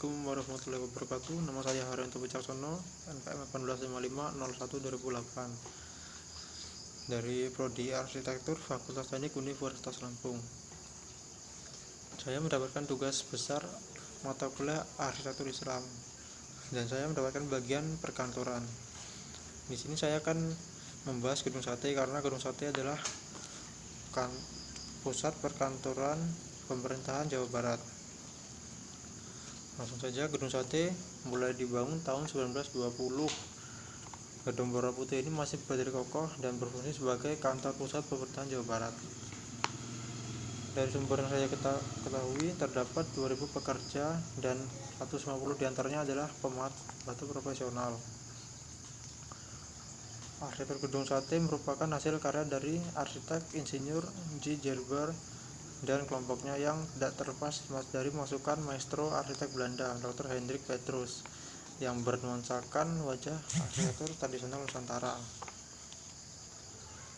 Assalamualaikum warahmatullahi wabarakatuh. Nama saya Haryanto Wicaksono, NPM 1855-01-2008 dari Prodi Arsitektur Fakultas Teknik Universitas Lampung. Saya mendapatkan tugas besar mata kuliah Arsitektur Islam dan saya mendapatkan bagian perkantoran. Di sini saya akan membahas Gedung Sate karena Gedung Sate adalah pusat perkantoran pemerintahan Jawa Barat. Langsung saja, Gedung Sate mulai dibangun tahun 1920. Gedung berwarna putih ini masih berdiri kokoh dan berfungsi sebagai kantor pusat pemerintahan Jawa Barat. Dari sumber yang saya ketahui, terdapat 2000 pekerja dan 150 diantaranya adalah pemat batu profesional. Arsitektur Gedung Sate merupakan hasil karya dari arsitek insinyur J. Gerber dan kelompoknya yang tidak terlepas dari masukan maestro arsitek Belanda Dr. Hendrik Petrus yang bernuansakan wajah arsitektur tradisional Nusantara.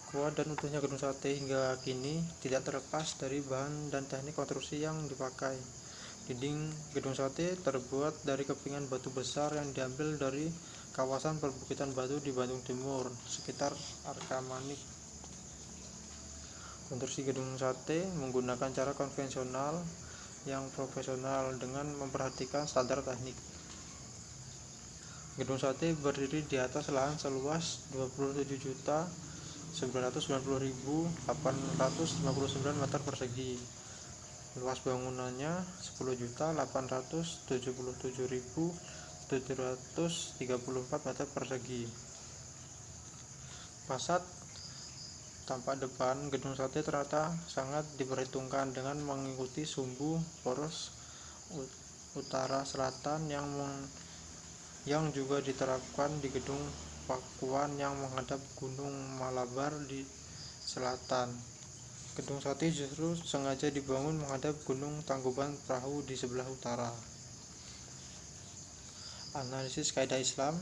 Kuat dan utuhnya Gedung Sate hingga kini tidak terlepas dari bahan dan teknik konstruksi yang dipakai. Dinding Gedung Sate terbuat dari kepingan batu besar yang diambil dari kawasan perbukitan batu di Bandung Timur, sekitar Arkamanik. Konstruksi Gedung Sate menggunakan cara konvensional yang profesional dengan memperhatikan standar teknik. Gedung Sate berdiri di atas lahan seluas 27.990.859 meter persegi. Luas bangunannya 10.877.734 meter persegi. Fasad tampak depan Gedung Sate ternyata sangat diperhitungkan dengan mengikuti sumbu poros utara selatan yang juga diterapkan di Gedung Pakuan yang menghadap Gunung Malabar di selatan. Gedung Sate justru sengaja dibangun menghadap Gunung Tangkuban Perahu di sebelah utara. Analisis kaidah Islam.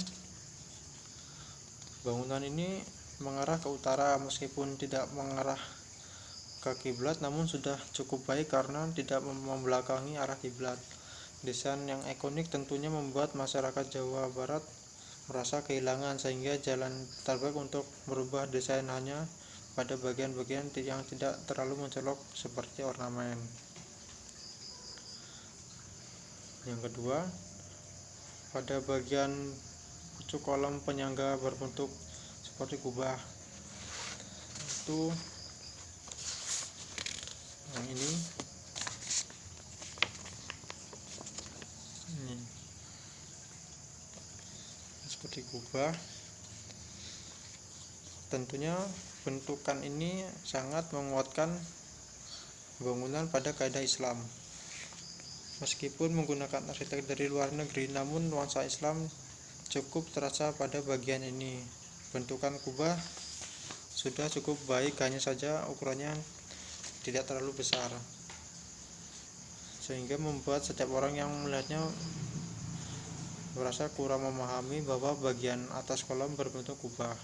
Bangunan ini mengarah ke utara meskipun tidak mengarah ke kiblat, namun sudah cukup baik karena tidak membelakangi arah kiblat. Desain yang ikonik tentunya membuat masyarakat Jawa Barat merasa kehilangan, sehingga jalan terbaik untuk merubah desain hanya pada bagian-bagian yang tidak terlalu mencolok seperti ornamen. Yang kedua, pada bagian pucuk kolom penyangga berbentuk seperti kubah, itu yang ini seperti kubah. Tentunya bentukan ini sangat menguatkan bangunan pada kaidah Islam. Meskipun menggunakan arsitek dari luar negeri, namun nuansa Islam cukup terasa pada bagian ini. Bentukan kubah sudah cukup baik, hanya saja ukurannya tidak terlalu besar, sehingga membuat setiap orang yang melihatnya merasa kurang memahami bahwa bagian atas kolom berbentuk kubah.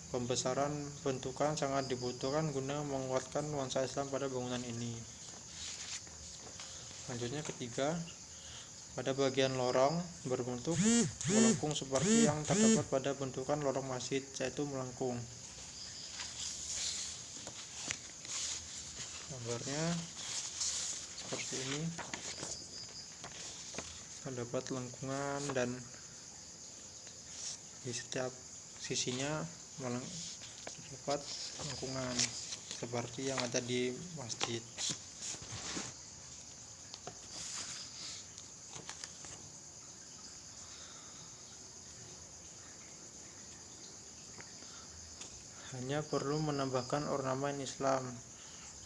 Pembesaran bentukan sangat dibutuhkan guna menguatkan nuansa Islam pada bangunan ini. Selanjutnya ketiga, pada bagian lorong berbentuk melengkung seperti yang terdapat pada bentukan lorong masjid, yaitu melengkung. Gambarnya seperti ini, terdapat lengkungan dan di setiap sisinya terdapat lengkungan seperti yang ada di masjid. Hanya perlu menambahkan ornamen Islam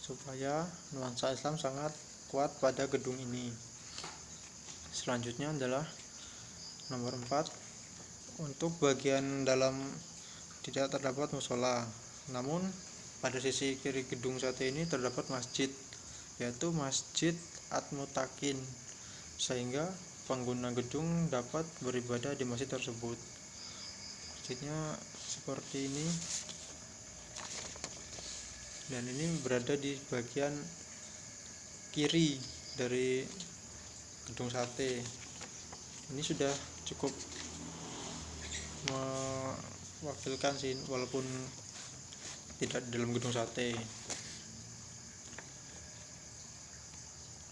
supaya nuansa Islam sangat kuat pada gedung ini. Selanjutnya adalah nomor 4. Untuk bagian dalam tidak terdapat musola, namun pada sisi kiri Gedung Sate ini terdapat masjid, yaitu Masjid At-Mutakin, sehingga pengguna gedung dapat beribadah di masjid tersebut. Masjidnya seperti ini, dan ini berada di bagian kiri dari Gedung Sate. Ini sudah cukup mewakilkan sih, walaupun tidak di dalam gedung sate.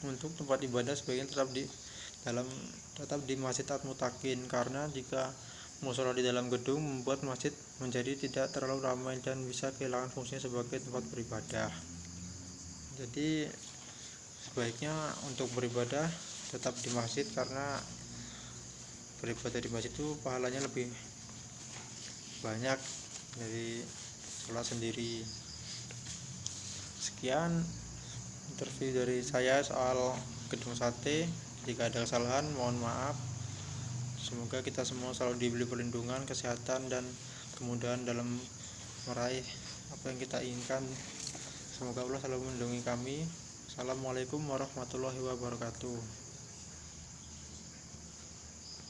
Untuk tempat ibadah sebagian tetap di Masjid At-Mutakin, karena jika musola di dalam gedung membuat masjid menjadi tidak terlalu ramai dan bisa kehilangan fungsinya sebagai tempat beribadah. Jadi sebaiknya untuk beribadah tetap di masjid, karena beribadah di masjid itu pahalanya lebih banyak dari sholat sendiri. Sekian interview dari saya soal gedung sate. Jika ada kesalahan mohon maaf. Semoga kita semua selalu diberi perlindungan, kesehatan, dan kemudahan dalam meraih apa yang kita inginkan. Semoga Allah selalu melindungi kami. Assalamualaikum warahmatullahi wabarakatuh.